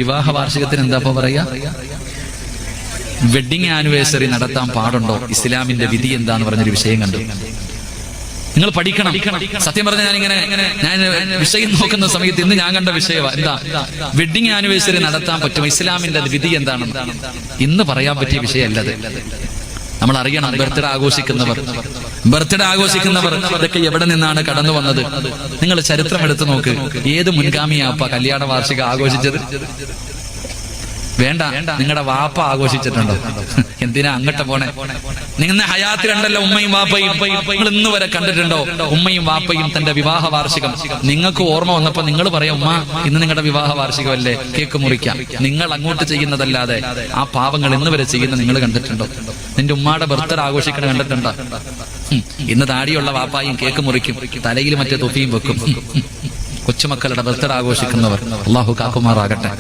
വിവാഹ വാർഷികത്തിന് എന്താ പറയാ? വെഡിങ് ആനിവേഴ്സറി നടത്താൻ പാടുണ്ടോ? ഇസ്ലാമിന്റെ വിധി എന്താന്ന് പറഞ്ഞൊരു വിഷയം കണ്ടു. നിങ്ങൾ പഠിക്കണം. സത്യം പറഞ്ഞ ഞാൻ വിഷയം നോക്കുന്ന സമയത്ത് ഇന്ന് ഞാൻ കണ്ട വിഷയമാണ്. എന്താ വെഡിങ് ആനിവേഴ്സറി നടത്താൻ പറ്റും, ഇസ്ലാമിന്റെ വിധി എന്താണെന്ന് ഇന്ന് പറയാൻ പറ്റിയ വിഷയമല്ലത്. നമ്മൾ അറിയണം, ബർത്ത്ഡേ ആഘോഷിക്കുന്നവർ ഇതൊക്കെ എവിടെ നിന്നാണ് കടന്നു വന്നത്? നിങ്ങൾ ചരിത്രം എടുത്തു നോക്ക്. ഏത് മുൻഗാമിയാപ്പ കല്യാണ വാർഷികം ആഘോഷിച്ചത്? വേണ്ട, നിങ്ങളുടെ വാപ്പ ആഘോഷിച്ചിട്ടുണ്ടോ? എന്തിനാ അങ്ങോട്ട് പോണേ? നിങ്ങളുടെ ഹയാത്തിലുണ്ടല്ലോ ഉമ്മയും വാപ്പയും. നിങ്ങൾ ഇന്ന് വരെ കണ്ടിട്ടുണ്ടോ ഉമ്മയും വാപ്പയും തന്റെ വിവാഹ വാർഷികം? നിങ്ങൾക്ക് ഓർമ്മ വന്നപ്പോ നിങ്ങൾ പറയാം, ഉമ്മ ഇന്ന് നിങ്ങളുടെ വിവാഹ വാർഷികമല്ലേ, കേക്ക് മുറിക്കാം. നിങ്ങൾ അങ്ങോട്ട് ചെയ്യുന്നതല്ലാതെ ആ പാവങ്ങൾ ഇന്ന് വരെ ചെയ്യുന്ന നിങ്ങൾ കണ്ടിട്ടുണ്ടോ? നിന്റെ ഉമ്മയുടെ ബർത്ത്ഡേ ആഘോഷിക്കണ കണ്ടിട്ടുണ്ടോ? ഇന്ന് താടിയുള്ള വാപ്പായും കേക്ക് മുറിക്കും, തലയിൽ മറ്റേ തൊപ്പിയും വെക്കും. കൊച്ചുമക്കളുടെ ബർത്ത്ഡേ ആഘോഷിക്കുന്നവർ അല്ലാഹു കാക്കുമാറാകട്ടെ.